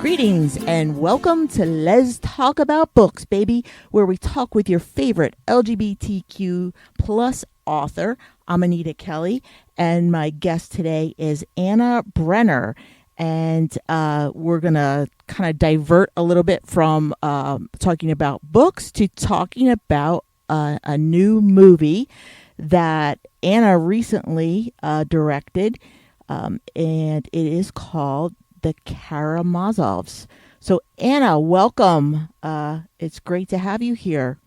Greetings and welcome to Let's Talk About Books, baby, where we talk with your favorite LGBTQ plus author. I'm Anita Kelly, and my guest today is Anna Brenner. And we're going to kind of divert a little bit from talking about books to talking about a new movie that Anna recently directed, and it is called The Karamazovs. So Anna, welcome. It's great to have you here.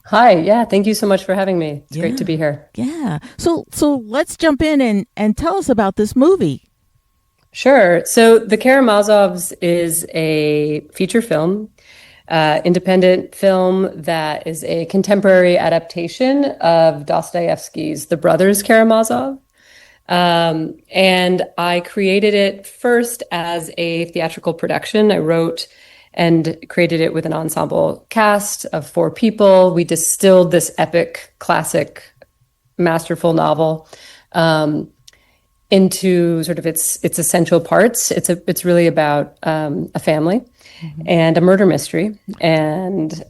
Hi. Yeah. Thank you so much for having me. It's great to be here. Yeah. So let's jump in and tell us about this movie. Sure. So The Karamazovs is a feature film, independent film that is a contemporary adaptation of Dostoevsky's The Brothers Karamazov. And I created it first as a theatrical production. I wrote and created it with an ensemble cast of 4 people. We distilled this epic, classic, masterful novel into sort of its essential parts. It's really about a family and a murder mystery, and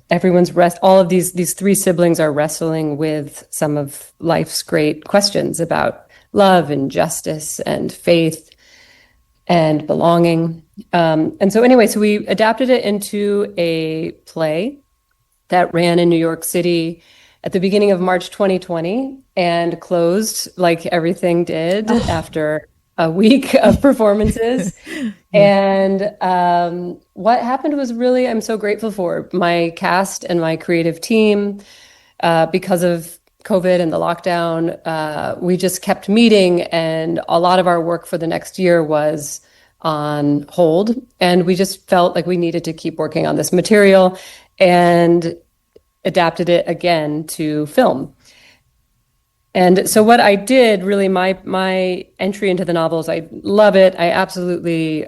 all of these 3 siblings are wrestling with some of life's great questions about love and justice and faith and belonging. And so we adapted it into a play that ran in New York City at the beginning of March 2020 and closed like everything did after a week of performances. And what happened was really, I'm so grateful for my cast and my creative team. Because of COVID and the lockdown, we just kept meeting, and a lot of our work for the next year was on hold. And we just felt like we needed to keep working on this material and adapted it again to film. And so what I did, really, my entry into the novels, I love it. I absolutely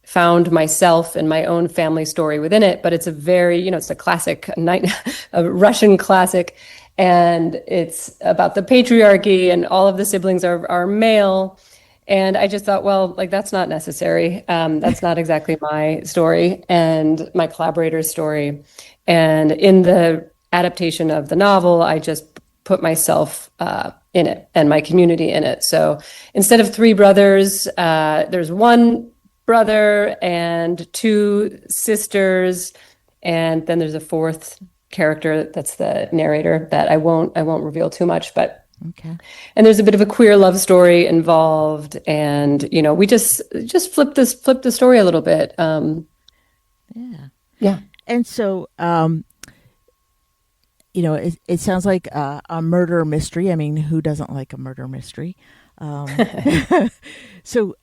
found myself and my own family story within it. But it's a very, it's a classic, a Russian classic. And it's about the patriarchy, and all of the siblings are male. And I just thought, well, like, that's not necessary. That's not exactly my story and my collaborator's story. And in the adaptation of the novel, I just put myself in it and my community in it. So instead of 3 brothers, there's 1 brother and 2 sisters, and then there's a 4th character that's the narrator that I won't reveal too much, but okay. And there's a bit of a queer love story involved, and we just flip the story a little bit. Yeah. And so it sounds like a murder mystery. I mean, who doesn't like a murder mystery? So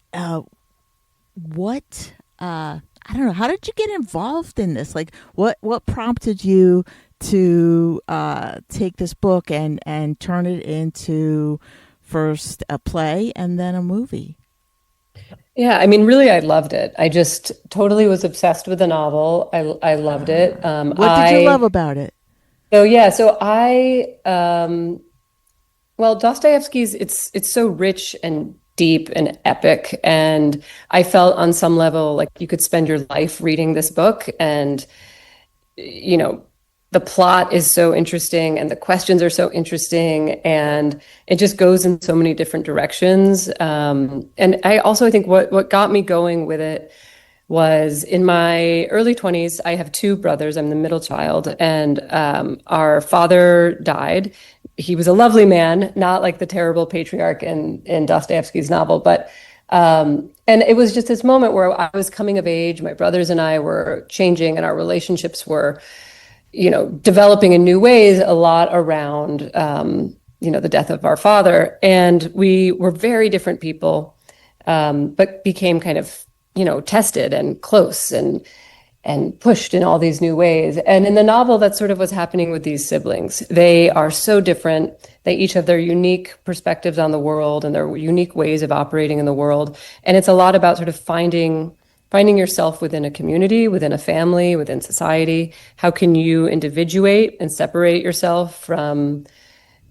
what I don't know, how did you get involved in this? Like, what prompted you to take this book and turn it into first a play and then a movie? Yeah, I mean, really, I loved it. I just totally was obsessed with the novel. I loved it. What did you love about it? Well, Dostoevsky's, it's so rich and deep and epic. And I felt on some level like you could spend your life reading this book, and, the plot is so interesting and the questions are so interesting, and it just goes in so many different directions. And I think what got me going with it was in my early 20s, I have 2 brothers. I'm the middle child, and our father died. He was a lovely man, not like the terrible patriarch in Dostoevsky's novel, but and it was just this moment where I was coming of age. My brothers and I were changing, and our relationships were, developing in new ways, a lot around, the death of our father. And we were very different people, but became kind of, tested and close and pushed in all these new ways. And in the novel, that's sort of what's happening with these siblings. They are so different. They each have their unique perspectives on the world and their unique ways of operating in the world. And it's a lot about sort of finding yourself within a community, within a family, within society. How can you individuate and separate yourself from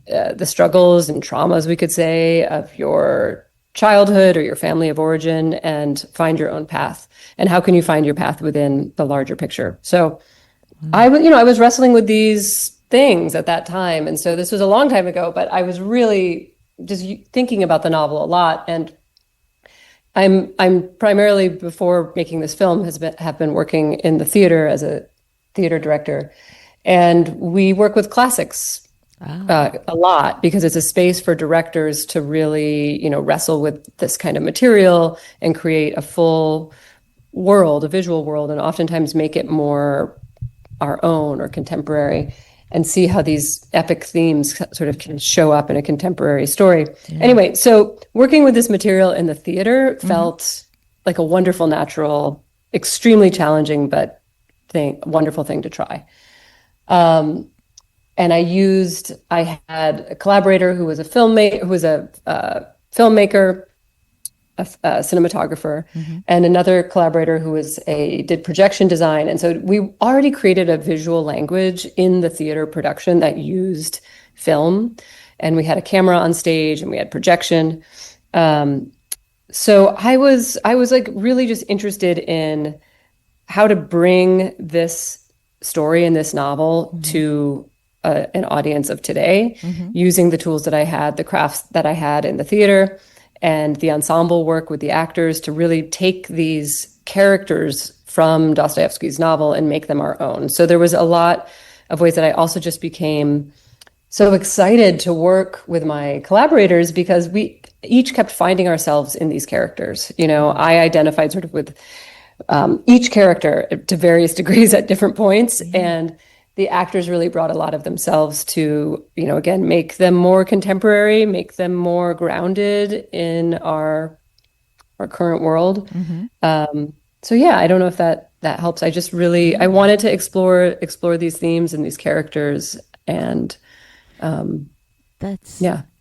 the struggles and traumas, we could say, of your childhood or your family of origin and find your own path. And how can you find your path within the larger picture? So I was wrestling with these things at that time. And so this was a long time ago, but I was really just thinking about the novel a lot. And I'm primarily, before making this film, have been working in the theater as a theater director. And we work with classics a lot because it's a space for directors to really, wrestle with this kind of material and create a full world, a visual world, and oftentimes make it more our own or contemporary, and see how these epic themes sort of can show up in a contemporary story. Yeah. Anyway, so working with this material in the theater felt like a wonderful, natural, extremely challenging, but wonderful thing to try. And I had a collaborator who was a filmmaker, a cinematographer, and another collaborator who did projection design. And so we already created a visual language in the theater production that used film, and we had a camera on stage and we had projection. So I was like really just interested in how to bring this story in this novel to an audience of today, using the tools that I had, the crafts that I had in the theater, and the ensemble work with the actors to really take these characters from Dostoevsky's novel and make them our own. So there was a lot of ways that I also just became so excited to work with my collaborators, because we each kept finding ourselves in these characters. I identified sort of with each character to various degrees at different points, and the actors really brought a lot of themselves to, again, make them more contemporary, make them more grounded in our current world. So yeah, I don't know if that helps. I just really, I wanted to explore these themes and these characters, and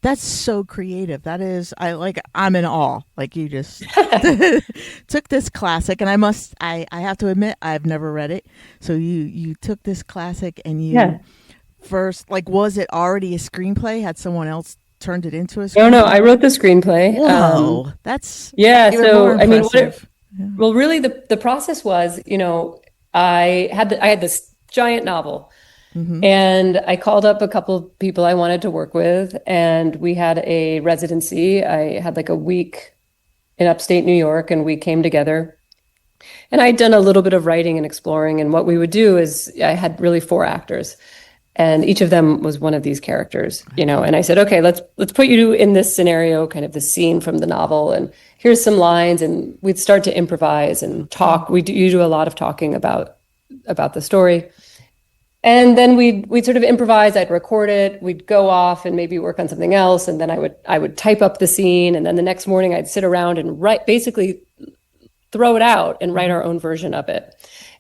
that's so creative. That is, I'm in awe. Like, you just took this classic, and I have to admit, I've never read it. So you took this classic and you first, was it already a screenplay? Had someone else turned it into a screenplay? No, I wrote the screenplay. Whoa, that's so I mean, well, really the process was, I had this giant novel. And I called up a couple of people I wanted to work with, and we had a residency. I had like a week in upstate New York, and we came together. And I'd done a little bit of writing and exploring, and what we would do is I had really 4 actors, and each of them was one of these characters, and I said, okay, let's put you in this scenario, kind of the scene from the novel, and here's some lines, and we'd start to improvise and talk. You do a lot of talking about the story. And then we'd sort of improvise. I'd record it. We'd go off and maybe work on something else. And then I would type up the scene. And then the next morning I'd sit around and basically throw it out and write our own version of it.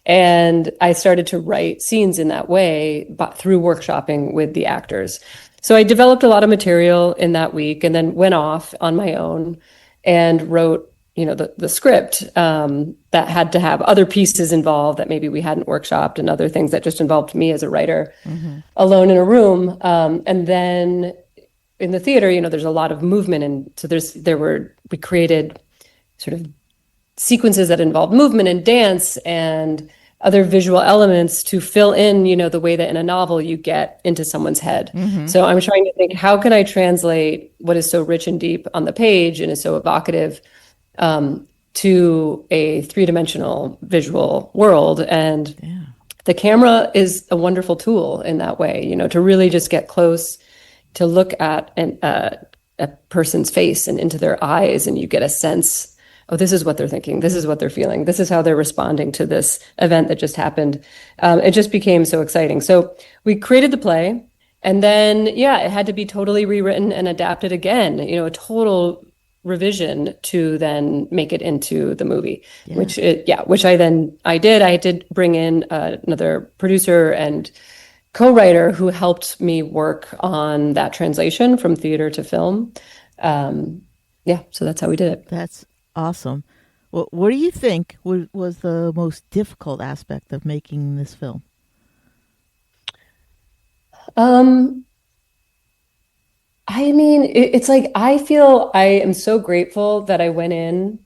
And I started to write scenes in that way, but through workshopping with the actors. So I developed a lot of material in that week, and then went off on my own and wrote the script that had to have other pieces involved that maybe we hadn't workshopped, and other things that just involved me as a writer alone in a room. And then in the theater, there's a lot of movement. And so we created sort of sequences that involved movement and dance and other visual elements to fill in, the way that in a novel you get into someone's head. So I'm trying to think, how can I translate what is so rich and deep on the page and is so evocative to a 3-dimensional visual world. And the camera is a wonderful tool in that way, to really just get close, to look at a person's face and into their eyes, and you get a sense, oh, this is what they're thinking, this is what they're feeling, this is how they're responding to this event that just happened. It just became so exciting. So we created the play, and then, it had to be totally rewritten and adapted again, a total revision to then make it into the movie, which I did. I did bring in another producer and co-writer who helped me work on that translation from theater to film. So that's how we did it. That's awesome. Well, what do you think was the most difficult aspect of making this film? I mean, it's like I feel I am so grateful that I went in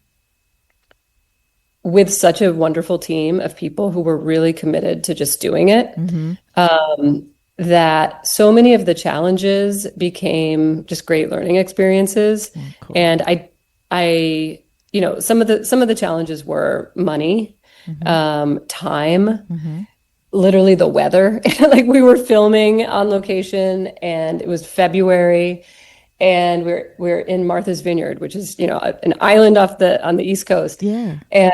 with such a wonderful team of people who were really committed to just doing it. Mm-hmm. Um, that so many of the challenges became just great learning experiences. Oh, cool. And some of the challenges were money, Mm-hmm. time, Mm-hmm. literally the weather. Like we were filming on location and it was February and we're in Martha's Vineyard, which is, an island on the East Coast. Yeah. And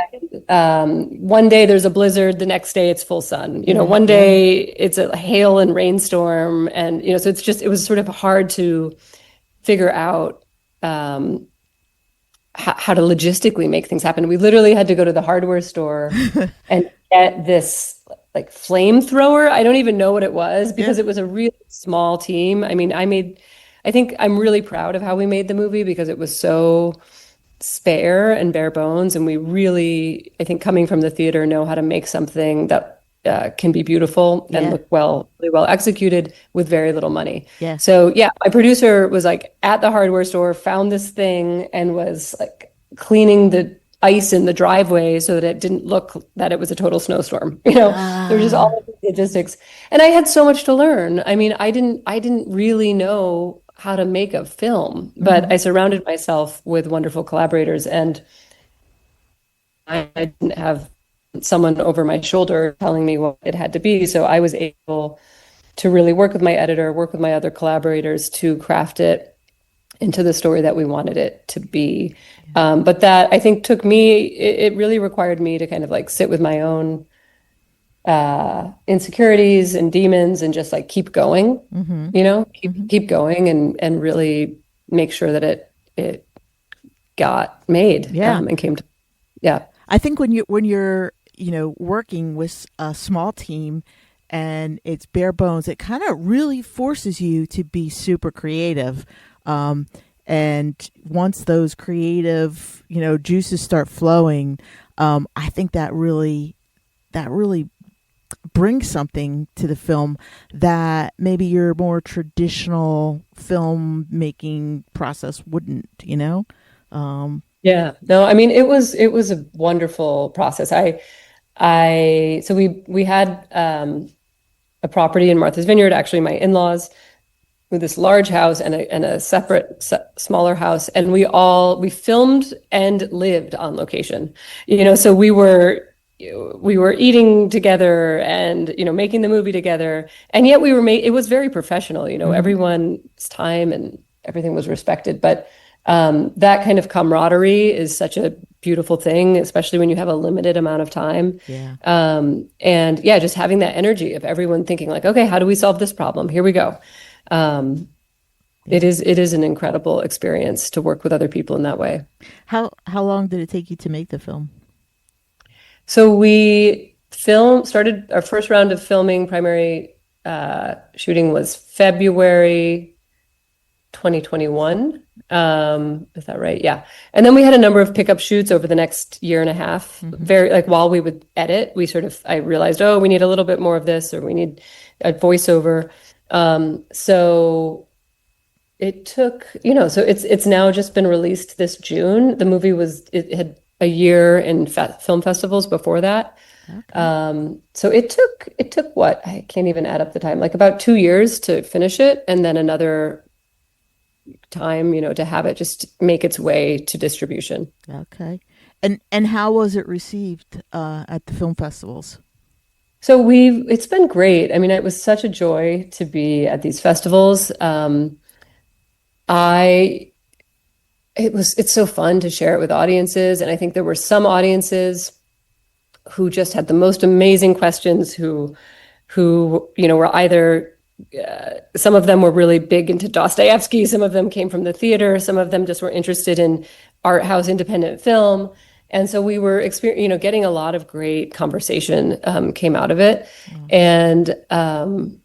one day there's a blizzard, the next day it's full sun. Yeah. One Yeah. day it's a hail and rainstorm, and so it was sort of hard to figure out how to logistically make things happen. We literally had to go to the hardware store and get this like flamethrower. I don't even know what it was Yeah. because it was a really small team. I mean, I think I'm really proud of how we made the movie because it was so spare and bare bones. And we really, I think coming from the theater, know how to make something that can be beautiful and Yeah. look really well executed with very little money. Yeah. So yeah, my producer was like at the hardware store, found this thing and was like cleaning the ice in the driveway so that it didn't look that it was a total snowstorm. There was just Ah. all of the logistics. And I had so much to learn. I mean, I didn't really know how to make a film, but Mm-hmm. I surrounded myself with wonderful collaborators and I didn't have someone over my shoulder telling me what it had to be. So I was able to really work with my editor, work with my other collaborators to craft it into the story that we wanted it to be. But that I think it really required me to kind of like sit with my own insecurities and demons and just like keep going, Mm-hmm. Mm-hmm. keep going and really make sure that it got made Yeah. and came to, yeah. I think when you're working with a small team and it's bare bones, it kind of really forces you to be super creative. Um, and once those creative juices start flowing, I think that really brings something to the film that maybe your more traditional filmmaking process wouldn't. Yeah, no, I mean it was a wonderful process. So we had a property in Martha's Vineyard, actually my in-laws, with this large house and a separate smaller house, and we filmed and lived on location. So we were eating together and making the movie together, and yet it was very professional. Mm-hmm. Everyone's time and everything was respected, but that kind of camaraderie is such a beautiful thing, especially when you have a limited amount of time. Yeah. And yeah, just having that energy of everyone thinking like, okay, how do we solve this problem? Here we go. Um, it Yeah. is an incredible experience to work with other people in that way. How long did it take you to make the film? So we started our first round of filming, primary shooting was February 2021. Is that right? Yeah. And then we had a number of pickup shoots over the next year and a half. Mm-hmm. Very like while we would edit, I realized, oh, we need a little bit more of this, or we need a voiceover. So it took, so it's now just been released this June. It had a year in film festivals before that. Okay. So it took what? I can't even add up the time, like about 2 years to finish it, and then another time, to have it just make its way to distribution. Okay. And how was it received at the film festivals? So it's been great. I mean, it was such a joy to be at these festivals. I, it's so fun to share it with audiences. And I think there were some audiences who just had the most amazing questions who were either, some of them were really big into Dostoevsky. Some of them came from the theater. Some of them just were interested in art house independent film. And so we were getting a lot of great conversation came out of it. Mm. And,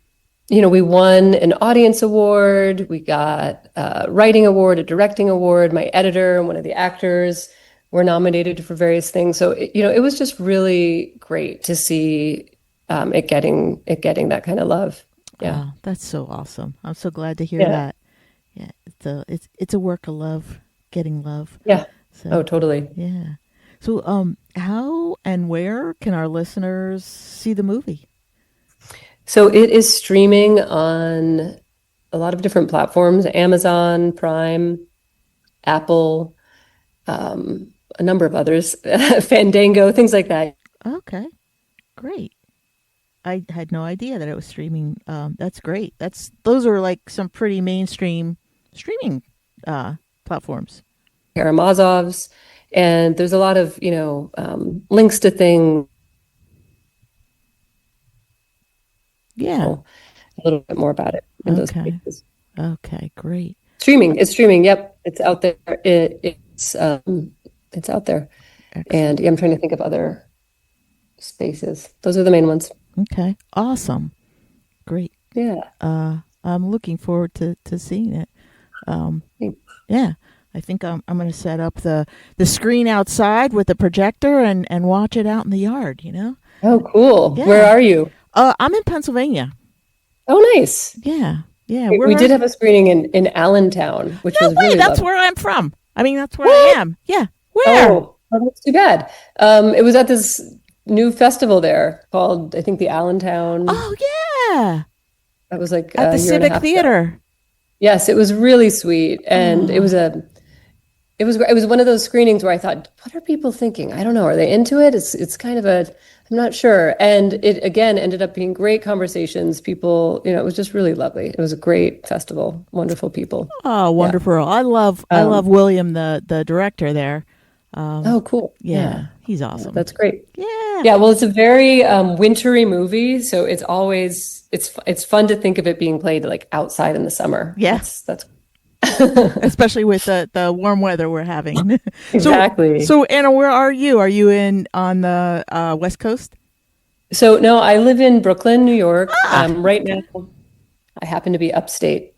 we won an audience award. We got a writing award, a directing award. My editor and one of the actors were nominated for various things. So, it was just really great to see it getting that kind of love. Yeah. Oh, that's so awesome. I'm so glad to hear Yeah. that. Yeah, it's a work of love, getting love. Yeah. Oh, So totally. yeah. So how and where can our listeners see the movie? So it is streaming on a lot of different platforms, Amazon, Prime, Apple, a number of others, Fandango, things like that. Okay, great. I had no idea that it was streaming. That's great. Those are like some pretty mainstream streaming platforms. Karamazovs, and there's a lot of, links to things, Yeah. a little bit more about it in those Okay. places. Okay. Great. It's streaming. Yep, it's out there. It's out there. And Excellent. yeah, I'm trying to think of other spaces. Those are the main ones. Okay. Awesome. Great. Yeah. I'm looking forward to seeing it. Um, yeah. I think I'm going to set up the screen outside with the projector and watch it out in the yard. Oh, cool. Where Yeah. are you? I'm in Pennsylvania. Oh, nice. Yeah. Yeah. We Where are did you? have a screening in Allentown, which No was way. really That's lovely. where I'm from. I mean, that's where I What? am. Yeah. Where? Oh, that's too bad. It was at this new festival there called, I think, the Allentown. Oh, yeah. That was like At a the year and a Civic half ago. Theater. Yes, it was really sweet, and Oh, it was one of those screenings where I thought, what are people thinking? I don't know. Are they into it? It's kind of I'm not sure. And it again ended up being great conversations. People, it was just really lovely. It was a great festival. Wonderful people. oh, Yeah. wonderful. I love Um, William, the director there. Um, oh, cool. Yeah. yeah, he's Yeah, awesome. that's great. Yeah. Yeah, well, it's a very wintry movie, so it's fun to think of it being played like outside in the summer. Yeah. That's Especially with the warm weather we're having. so exactly. so Anna, where are you? Are you in on the West Coast? So no, I live in Brooklyn, New York. Ah, Right okay. now, I happen to be upstate,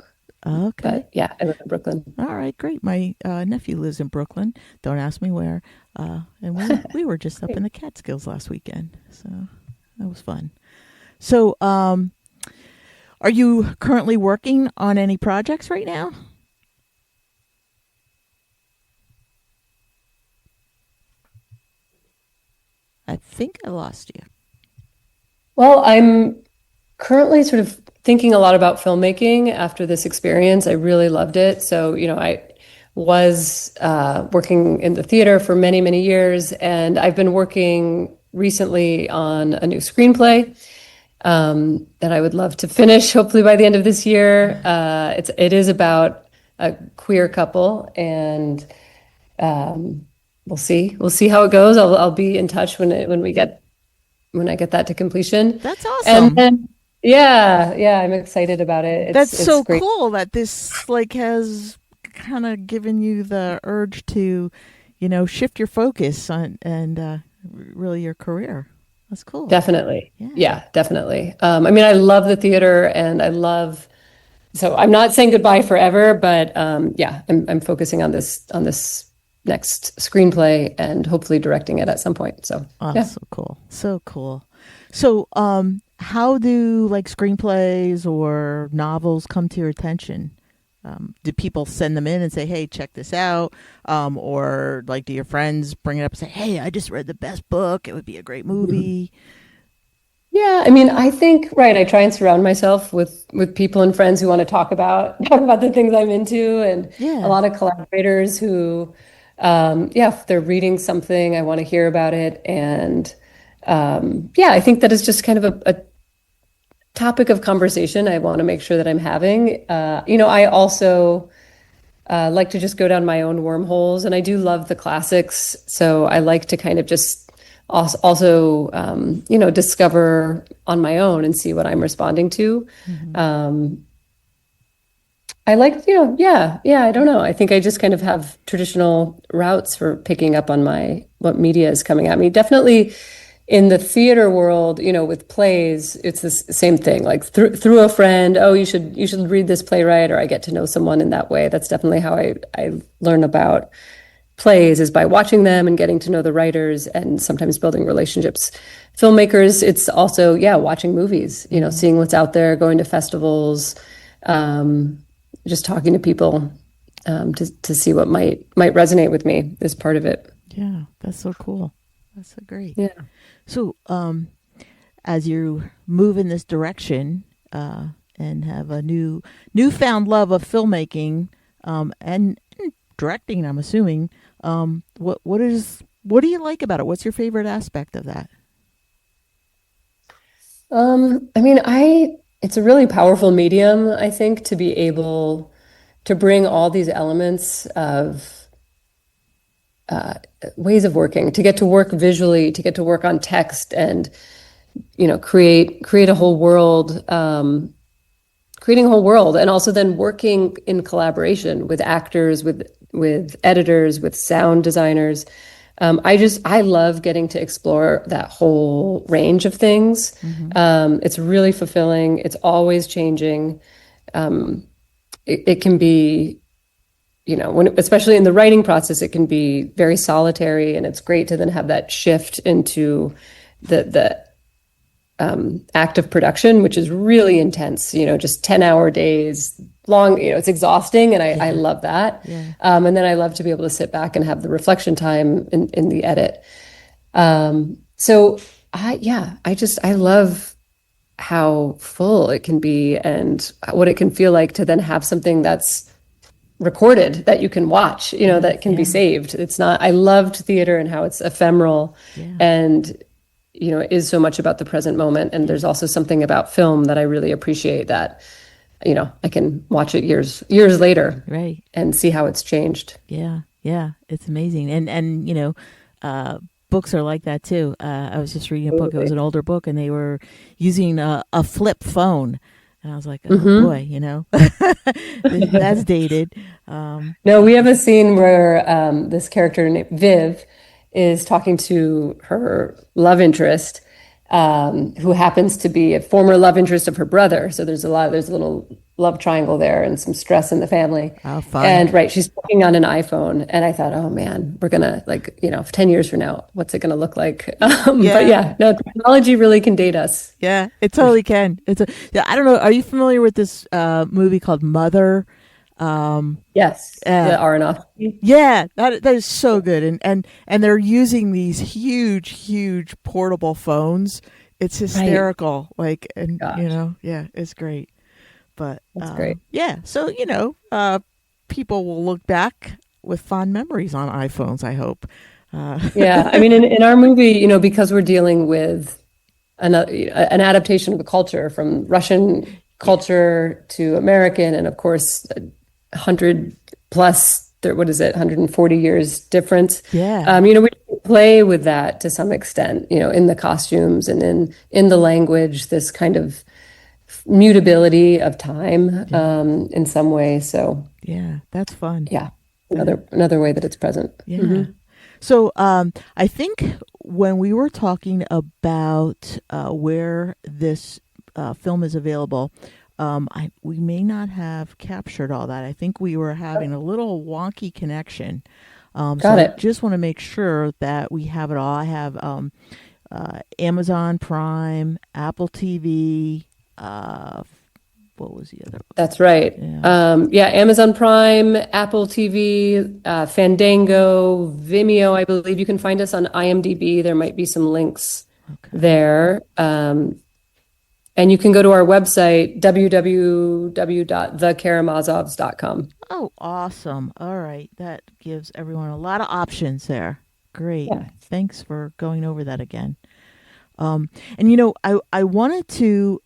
Okay. but yeah, I live in Brooklyn. All right, great. My nephew lives in Brooklyn. Don't ask me where. And we were just up in the Catskills last weekend, so that was fun. So, are you currently working on any projects right now? I think I lost you. Well, I'm currently sort of thinking a lot about filmmaking after this experience. I really loved it. So, I was working in the theater for many, many years, and I've been working recently on a new screenplay that I would love to finish, hopefully by the end of this year. It is about a queer couple, and we'll see how it goes. I'll be in touch when I get that to completion. That's And awesome. then, yeah, I'm excited about it. That's It's so great. cool that this like has kind of given you the urge to, shift your focus on and really your career. That's cool. Definitely. Yeah. Yeah, definitely. I mean, I love the theater, and so I'm not saying goodbye forever, but yeah, I'm focusing on this next screenplay and hopefully directing it at some point. So Oh, yeah. so cool. So cool. So, how do like screenplays or novels come to your attention? Do people send them in and say, "Hey, check this out," or like, do your friends bring it up and say, "Hey, I just read the best book. It would be a great movie." Yeah, I mean, I think, right, I try and surround myself with people and friends who want to talk about the things I'm into, and a Yeah. lot of collaborators who, yeah, if they're reading something, I want to hear about it. And yeah, I think that is just kind of a topic of conversation I want to make sure that I'm having. I also like to just go down my own wormholes, and I do love the classics. So I like to kind of just also discover on my own and see what I'm responding to. Hmm. Um, I like, yeah, I don't know. I think I just kind of have traditional routes for picking up on what media is coming at me. Definitely in the theater world, with plays, it's the same thing. Like through a friend, oh, you should read this playwright, or I get to know someone in that way. That's definitely how I learn about plays, is by watching them and getting to know the writers, and sometimes building relationships. Filmmakers, it's also, yeah, watching movies, Hmm. seeing what's out there, going to festivals, um, just talking to people to see what might resonate with me is part of it. Yeah, that's so cool. That's so great. Yeah. So, as you move in this direction and have a newfound love of filmmaking and directing, I'm assuming, what do you like about it? What's your favorite aspect of that? I mean, it's a really powerful medium, I think, to be able to bring all these elements of ways of working, to get to work visually, to get to work on text, and create a whole world, creating a whole world, and also then working in collaboration with actors, with editors, with sound designers. I love getting to explore that whole range of things. It's really fulfilling. It's always changing. It can be, especially in the writing process, it can be very solitary, and it's great to then have that shift into the act of production, which is really intense, just 10-hour days long, it's exhausting. And I love that. Yeah. And then I love to be able to sit back and have the reflection time in the edit. So I love how full it can be and what it can feel like to then have something that's recorded that you can watch, that can be saved. I loved theater and how it's ephemeral and it is so much about the present moment. And there's also something about film that I really appreciate, that, I can watch it years later, right, and see how it's changed. Yeah. Yeah. It's amazing. And books are like that too. I was just reading a book. It was an older book, and they were using a flip phone. And I was like, oh boy, that's dated. No, we have a scene where this character named Viv is talking to her love interest, who happens to be a former love interest of her brother. So there's a little love triangle there and some stress in the family. Oh, fun. And she's talking on an iPhone. And I thought, oh man, we're going to 10 years from now, what's it going to look like? But yeah, no, technology really can date us. Yeah, it totally can. I don't know. Are you familiar with this movie called Mother? Yes, the Aronofsky. Yeah, that is so good, and they're using these huge portable phones. It's hysterical, Gosh. it's great. But that's great. Yeah, so people will look back with fond memories on iPhones, I hope. Yeah, I mean, in our movie, because we're dealing with an adaptation of a culture from Russian culture to American, and of course 100 plus, 140 years difference. Yeah. We play with that to some extent, in the costumes and in the language, this kind of mutability of time in some way. So yeah, that's fun. Yeah, another way that it's present. Yeah. Mm-hmm. So I think when we were talking about where this film is available, we may not have captured all that. I think we were having a little wonky connection. Got it. I just want to make sure that we have it all. I have Amazon Prime, Apple TV. What was the other one? That's right. Yeah. Amazon Prime, Apple TV, Fandango, Vimeo. I believe you can find us on IMDb. There might be some links there. And you can go to our website, www.thekaramazovs.com. Oh, awesome. All right. That gives everyone a lot of options there. Great. Yeah. Thanks for going over that again. I wanted to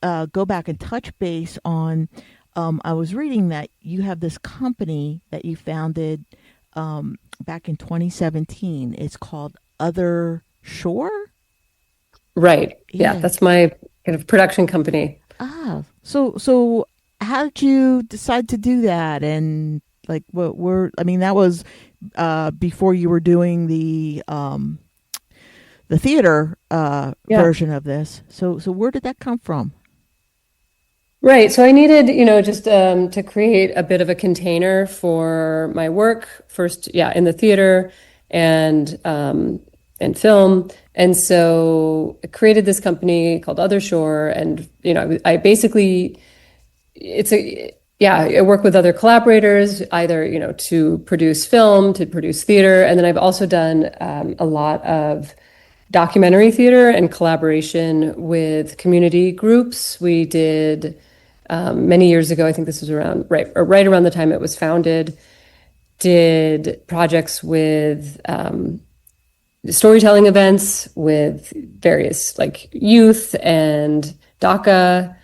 go back and touch base on, I was reading that you have this company that you founded back in 2017. It's called Other Shore? Right. Yeah, that's my kind of production company. So how did you decide to do that? And that was before you were doing the theater version of this. So where did that come from? Right. So I needed, just to create a bit of a container for my work first, in the theater and film. And so I created this company called Other Shore. And, I basically, yeah, I work with other collaborators, either, to produce film, to produce theater. And then I've also done a lot of documentary theater and collaboration with community groups. We did many years ago, I think this was right around the time it was founded, did projects with storytelling events with various like youth and DACA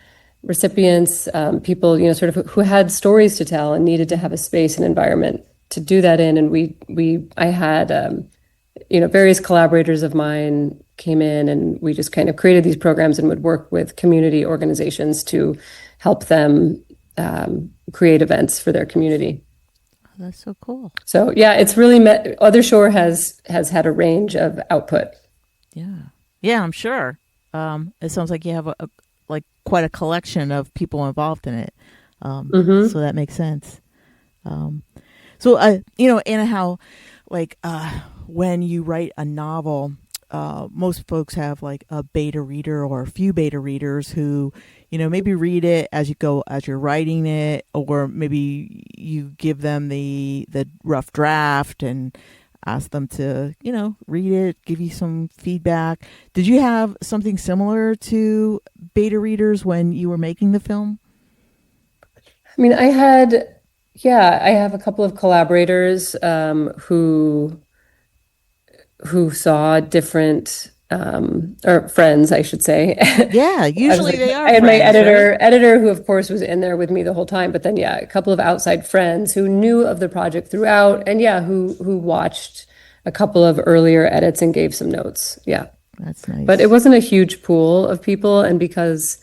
recipients, people, sort of who had stories to tell and needed to have a space and environment to do that in. And I had, various collaborators of mine came in, and we just kind of created these programs and would work with community organizations to help them create events for their community. That's so cool. So yeah, it's really Other Shore has had a range of output. Yeah, I'm sure. It sounds like you have like quite a collection of people involved in it. So that makes sense. So Anna, how like when you write a novel, most folks have like a beta reader or a few beta readers who, maybe read it as you're writing it, or maybe you give them the rough draft and ask them to, read it, give you some feedback. Did you have something similar to beta readers when you were making the film? I mean, I have a couple of collaborators who saw different or friends, I should say. Yeah, usually they are. I had friends, my right? editor who of course was in there with me the whole time, but then a couple of outside friends who knew of the project throughout, and who watched a couple of earlier edits and gave some notes. Yeah. That's nice. But it wasn't a huge pool of people, and because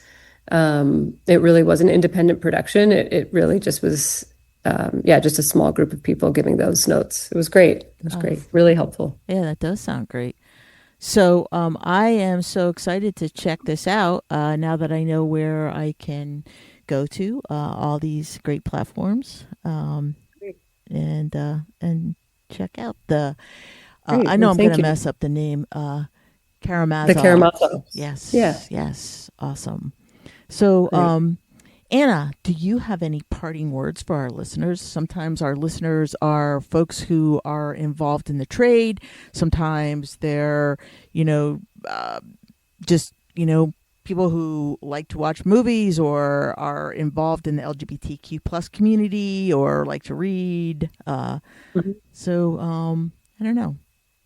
it really was an independent production, it really just was just a small group of people giving those notes. It was great. It was great. Really helpful. Yeah, that does sound great. So I am so excited to check this out now that I know where I can go to all these great platforms and check out the. I know I'm going to mess up the name. Karamazovs. The Karamazovs. Yes. Yeah. Yes. Awesome. So, Anna, do you have any parting words for our listeners? Sometimes our listeners are folks who are involved in the trade. Sometimes they're, just, people who like to watch movies or are involved in the LGBTQ plus community or like to read. So, I don't know.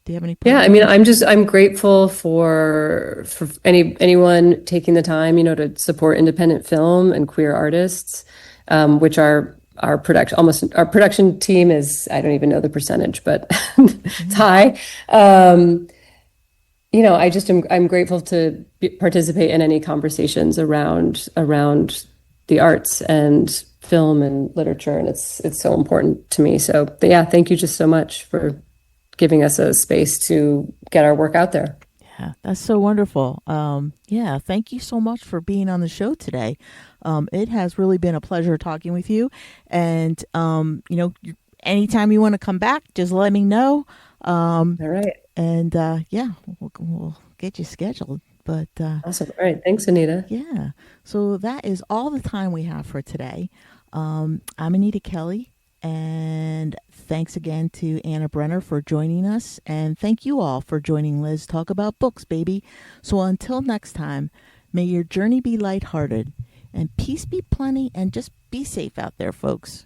Do you have any? Yeah, I mean, I'm grateful for anyone taking the time, to support independent film and queer artists, which our production team is, I don't even know the percentage, but it's high. I'm grateful to participate in any conversations around the arts and film and literature, and it's so important to me. So yeah, thank you just so much for giving us a space to get our work out there. Yeah, that's so wonderful. Thank you so much for being on the show today. It has really been a pleasure talking with you. And, anytime you want to come back, just let me know. All right. And, we'll get you scheduled. But awesome. All right. Thanks, Anita. Yeah. So that is all the time we have for today. I'm Anita Kelly. And thanks again to Anna Brenner for joining us. And thank you all for joining Liz Talk About Books, baby. So until next time, may your journey be lighthearted and peace be plenty, and just be safe out there, folks.